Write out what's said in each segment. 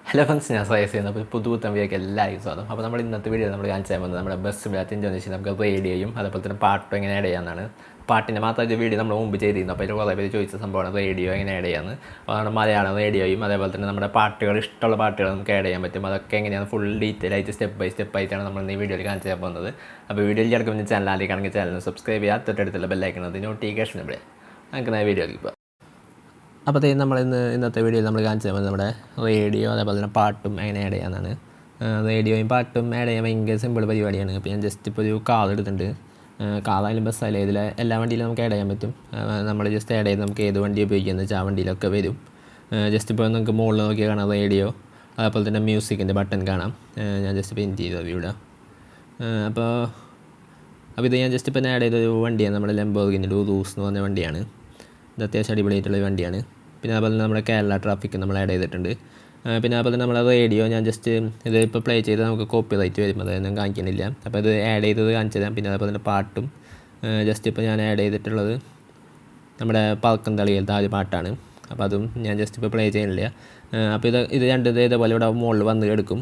Hello friends, ഞാൻ സയസ് ചെയ്യുന്നത്. അപ്പോൾ പുതുപുത്തൻ വീഡിയോക്ക് എല്ലാവർക്കും സ്വാഗതം. അപ്പോൾ നമ്മൾ ഇന്നത്തെ വീഡിയോ നമ്മൾ കാണിച്ചാൽ പോകുന്നത് നമ്മുടെ ബസ് മില്ലാത്ത ഇൻഡോനേഷ്യ നമുക്ക് റേഡിയോയും അതേപോലെ തന്നെ പാട്ടും എങ്ങനെ ആഡ് ചെയ്യാമെന്നാണ്. പാട്ടിൻ്റെ മാത്രം വീഡിയോ നമ്മൾ മുമ്പ് ചെയ്തിരുന്നു. അപ്പോൾ കുറേ പേര് ചോദിച്ച സംഭവമാണ് റേഡിയോ എങ്ങനെ ആഡ് ചെയ്യാമെന്ന്. അപ്പോൾ നമ്മുടെ മലയാളം റേഡിയോയും അതേപോലെ തന്നെ നമ്മുടെ പാട്ടുകൾ, ഇഷ്ടമുള്ള പാട്ടുകൾ നമുക്ക് ആഡ് ചെയ്യാൻ പറ്റും. അതൊക്കെ എങ്ങനെയാണ് ഫുൾ ഡീറ്റെയിൽ ആയിട്ട് സ്റ്റെപ്പ് ബൈ സ്റ്റെപ്പ് ആയിട്ടാണ് നമ്മൾ ഈ വീഡിയോയിൽ കാണിച്ചു തരാൻ പോകുന്നത്. അപ്പോൾ വീഡിയോയിൽ കിടക്കുന്ന ചാനൽ ആദ്യമാണെങ്കിൽ ചാനൽ സബ്സ്ക്രൈബ് ചെയ്യുക, തൊട്ടടുത്തുള്ള ബെല്ലൈക്കണത് നോട്ടിഫിക്കേഷൻ ഇവിടെ. നമുക്ക് വീഡിയോയിലേക്ക് പോകാം. അപ്പോൾ നമ്മൾ ഇന്നത്തെ വീഡിയോയിൽ നമ്മൾ കാണിച്ചു തരുന്നത് നമ്മുടെ റേഡിയോ അതേപോലെ തന്നെ പാട്ടും എങ്ങനെ ആഡ് ചെയ്യാമെന്നാണ്. റേഡിയോയും പാട്ടും ആഡ് ചെയ്യാൻ ഭയങ്കര സിമ്പിൾ പരിപാടിയാണ്. അപ്പോൾ ഞാൻ ജസ്റ്റ് ഇപ്പോൾ ഒരു കാർ എടുത്തിട്ടുണ്ട്. കാറായാലും ബസ്സായാലും ഇതിൽ എല്ലാ വണ്ടിയിലും നമുക്ക് ആഡ് ചെയ്യാൻ പറ്റും. നമ്മൾ ജസ്റ്റ് ആഡ് ചെയ്ത് നമുക്ക് ഏത് വണ്ടി ഉപയോഗിക്കുന്നത് വെച്ചാൽ ആ വണ്ടിയിലൊക്കെ വരും. ജസ്റ്റ് ഇപ്പോൾ നമുക്ക് മുകളിൽ നോക്കിയാൽ കാണാം റേഡിയോ, അതേപോലെ തന്നെ മ്യൂസിക്കിൻ്റെ ബട്ടൺ കാണാം. ഞാൻ ജസ്റ്റ് പെയിൻറ്റ് ചെയ്തത് ഇവിടെ. അപ്പോൾ ഇത് ഞാൻ ജസ്റ്റ് ഇപ്പോൾ ആഡ് ചെയ്തൊരു വണ്ടിയാണ്, നമ്മുടെ ലംബോർഗിനി ഉറൂസ് എന്ന് പറഞ്ഞ വണ്ടിയാണ്. ഇത് അത്യാവശ്യം അടിപൊളിയായിട്ടുള്ള വണ്ടിയാണ്. പിന്നെ അതുപോലെ തന്നെ നമ്മുടെ കേരള ട്രാഫിക്ക് നമ്മൾ ആഡ് ചെയ്തിട്ടുണ്ട്. പിന്നെ അതുപോലെ തന്നെ നമ്മുടെ റേഡിയോ ഞാൻ ജസ്റ്റ് ഇത് ഇപ്പോൾ പ്ലേ ചെയ്ത് നമുക്ക് കോപ്പി റൈറ്റ് വരും, അതൊന്നും കാണിക്കുന്നില്ല. അപ്പോൾ ഇത് ആഡ് ചെയ്തത് കാണിച്ചു തരാം. പിന്നെ അതുപോലെ തന്നെ പാട്ടും ജസ്റ്റ് ഇപ്പോൾ ഞാൻ ആഡ് ചെയ്തിട്ടുള്ളത് നമ്മുടെ പറക്കും തളിയിലത്തെ ആ ഒരു പാട്ടാണ്. അപ്പോൾ അതും ഞാൻ ജസ്റ്റ് ഇപ്പോൾ പ്ലേ ചെയ്യുന്നില്ല. അപ്പോൾ ഇത് രണ്ടും ഇതേപോലെ ഇവിടെ മുകളിൽ വന്ന് എടുക്കും.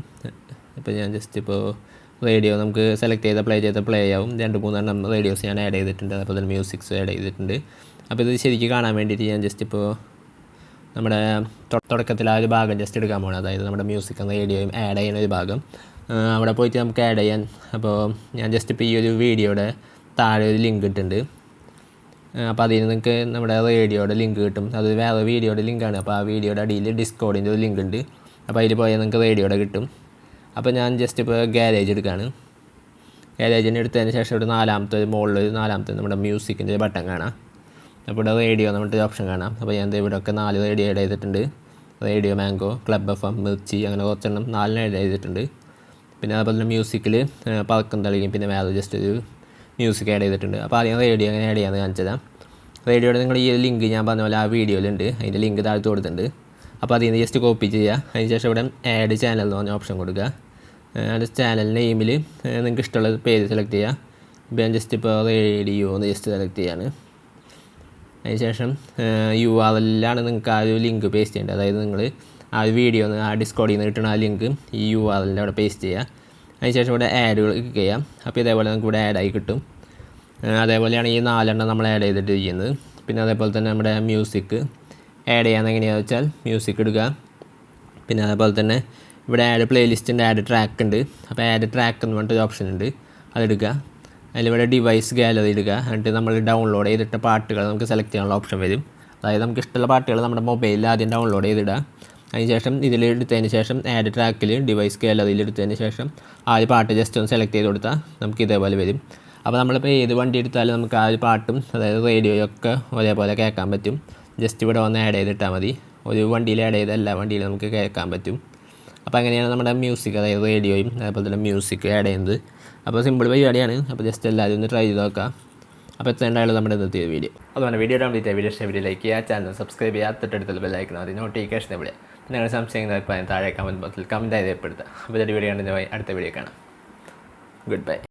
ഇപ്പോൾ ഞാൻ ജസ്റ്റ് ഇപ്പോൾ റേഡിയോ നമുക്ക് സെലക്ട് ചെയ്ത പ്ലേ ആവും. 2-3 റേഡിയോസ് ഞാൻ ആഡ് ചെയ്തിട്ടുണ്ട്. അതുപോലെ തന്നെ മ്യൂസിക്സ് ആഡ് ചെയ്തിട്ടുണ്ട്. അപ്പോൾ ഇത് ശരിക്കും കാണാൻ വേണ്ടിയിട്ട് ഞാൻ ജസ്റ്റ് ഇപ്പോൾ നമ്മുടെ തുടക്കത്തിൽ ആ ഒരു ഭാഗം ജസ്റ്റ് എടുക്കാൻ പോകണം. അതായത് നമ്മുടെ മ്യൂസിക്കും റേഡിയോയും ആഡ് ചെയ്യുന്ന ഒരു ഭാഗം അവിടെ പോയിട്ട് നമുക്ക് ആഡ് ചെയ്യാൻ. അപ്പോൾ ഞാൻ ജസ്റ്റ് ഇപ്പോൾ ഈ ഒരു വീഡിയോയുടെ താഴെ ഒരു ലിങ്ക് ഇട്ടിട്ടുണ്ട്. അപ്പോൾ അതിൽ നിങ്ങൾക്ക് നമ്മുടെ റേഡിയോയുടെ ലിങ്ക് കിട്ടും. അത് വേറെ വീഡിയോയുടെ ലിങ്കാണ്. അപ്പോൾ ആ വീഡിയോയുടെ അടിയിൽ ഡിസ്കോഡിൻ്റെ ഒരു ലിങ്ക് ഉണ്ട്. അപ്പോൾ അതിൽ പോയാൽ നിങ്ങൾക്ക് റേഡിയോയുടെ കിട്ടും. അപ്പോൾ ഞാൻ ജസ്റ്റ് ഇപ്പോൾ ഗാരേജ് എടുക്കുകയാണ്. ഗാരേജിന് എടുത്തതിന് ശേഷം ഇവിടെ മുകളിൽ നാലാമത്തെ നമ്മുടെ മ്യൂസിക്കിൻ്റെ ബട്ടൺ കാണാം. അപ്പോൾ ഇവിടെ റേഡിയോ നമ്മുടെ ഓപ്ഷൻ കാണാം. അപ്പോൾ ഞാൻ ഇവിടെയൊക്കെ 4 റേഡിയോ ആഡ് ചെയ്തിട്ടുണ്ട്. Radio mango, club FM, Mirchi, അങ്ങനെ കുറച്ചെണ്ണം 4 ആഡ് ചെയ്തിട്ടുണ്ട്. പിന്നെ അതുപോലെ തന്നെ മ്യൂസിക്കിൽ പറക്കും തളിയും പിന്നെ വേറെ ജസ്റ്റ് ഒരു മ്യൂസിക് ആഡ് ചെയ്തിട്ടുണ്ട്. അപ്പോൾ ആദ്യം റേഡിയോ എങ്ങനെ ആഡ് ചെയ്യാമെന്ന് കാണിച്ചതാണ്. റേഡിയോയുടെ നിങ്ങൾ ഈ ലിങ്ക് ഞാൻ പറഞ്ഞ പോലെ ആ വീഡിയോയിലുണ്ട്. അതിൻ്റെ ലിങ്ക് താഴത്ത് കൊടുത്തിട്ടുണ്ട്. അപ്പോൾ അതിൽ നിന്ന് ജസ്റ്റ് കോപ്പി ചെയ്യുക. അതിന് ശേഷം ഇവിടെ ആഡ് ചാനൽ എന്ന് പറഞ്ഞ ഓപ്ഷൻ കൊടുക്കുക. അത് ചാനൽ നെയിമിൽ നിങ്ങൾക്ക് ഇഷ്ടമുള്ള പേര് സെലക്ട് ചെയ്യുക. ഇപ്പോൾ ഞാൻ ജസ്റ്റ് ഇപ്പോൾ റേഡിയോ എന്ന് ജസ്റ്റ് സെലക്ട് ചെയ്യാണ്. അതിനുശേഷം URL നിങ്ങൾക്ക് ആ ഒരു ലിങ്ക് പേസ്റ്റ് ചെയ്യേണ്ടത്. അതായത് നിങ്ങൾ ആ ഒരു വീഡിയോ ആ ഡിസ്കോഡിൽ നിന്ന് കിട്ടുന്ന ആ ലിങ്ക് ഈ URL അവിടെ പേസ്റ്റ് ചെയ്യുക. അതിനുശേഷം ഇവിടെ ആഡുകൾ ക്ലിക്ക് ചെയ്യാം. അപ്പോൾ ഇതേപോലെ നമുക്ക് ഇവിടെ ആഡായി കിട്ടും. അതേപോലെയാണ് ഈ 4 നമ്മൾ ആഡ് ചെയ്തിട്ടിരിക്കുന്നത്. പിന്നെ അതേപോലെ തന്നെ നമ്മുടെ മ്യൂസിക് ആഡ് ചെയ്യാൻ എങ്ങനെയാണെന്ന് വെച്ചാൽ മ്യൂസിക് എടുക്കുക. പിന്നെ അതേപോലെ തന്നെ ഇവിടെ ആഡ് പ്ലേലിസ്റ്റിൻ്റെ ആഡ് ട്രാക്ക് ഉണ്ട്. അപ്പോൾ ആഡ് ട്രാക്ക് എന്ന് പറഞ്ഞിട്ടൊരു ഓപ്ഷൻ ഉണ്ട്, അതെടുക്കുക. അതിലിവിടെ ഡിവൈസ് ഗാലറി ഇടുക. എന്നിട്ട് നമ്മൾ ഡൗൺലോഡ് ചെയ്തിട്ട പാട്ടുകൾ നമുക്ക് സെലക്ട് ചെയ്യാനുള്ള ഓപ്ഷൻ വരും. അതായത് നമുക്ക് ഇഷ്ടമുള്ള പാട്ടുകൾ നമ്മുടെ മൊബൈലിൽ ആദ്യം ഡൗൺലോഡ് ചെയ്തിടുക. അതിനുശേഷം ഇതിൽ എടുത്തതിന് ശേഷം ആഡ് ട്രാക്കിൽ ഡിവൈസ് ഗാലറിയിൽ എടുത്തതിന് ശേഷം ആ ഒരു പാട്ട് ജസ്റ്റ് ഒന്ന് സെലക്ട് ചെയ്ത് കൊടുത്താൽ നമുക്ക് ഇതേപോലെ വരും. അപ്പോൾ നമ്മളിപ്പോൾ ഏത് വണ്ടി എടുത്താലും നമുക്ക് ആ ഒരു പാട്ടും അതായത് റേഡിയോയൊക്കെ ഒരേപോലെ കേൾക്കാൻ പറ്റും. ജസ്റ്റ് ഇവിടെ വന്ന് ആഡ് ചെയ്തിട്ടാൽ മതി. ഒരു വണ്ടിയിൽ ആഡ് ചെയ്ത എല്ലാ വണ്ടിയിലും നമുക്ക് കേൾക്കാൻ പറ്റും. അപ്പോൾ അങ്ങനെയാണ് നമ്മുടെ മ്യൂസിക്, അതായത് റേഡിയോയും അതേപോലെ തന്നെ മ്യൂസിക് ആഡ് ചെയ്യുന്നത്. അപ്പോൾ സിമ്പിൾ പരിപാടിയാണ്. അപ്പോൾ ജസ്റ്റ് എല്ലാവരും ഒന്ന് ട്രൈ ചെയ്ത് നോക്കാം. അപ്പോൾ എത്രയുണ്ടായാലും നമ്മുടെ ഇന്നത്തെ വീഡിയോ. അതുപോലെ വീഡിയോ കംപ്ലീറ്റ് വീഡിയോ ലൈക്ക് ചെയ്യുക, ചാനൽ സബ്സ്ക്രൈബ് ചെയ്യുക, തൊട്ടടുത്തുള്ള ബെല്ലൈക്കൺ അതിന് നോട്ടിഫിക്കേഷൻ ഇവിടെ. നിങ്ങളുടെ സംശയങ്ങൾ താഴെ കമൻറ്റ് ബോക്സിൽ കമൻറ്റ് ചെയ്ത് ഏർപ്പെടുത്തുക. അപ്പോൾ വീഡിയോ കണ്ടിട്ട് അടുത്ത വീഡിയോ കാണാം. Good bye.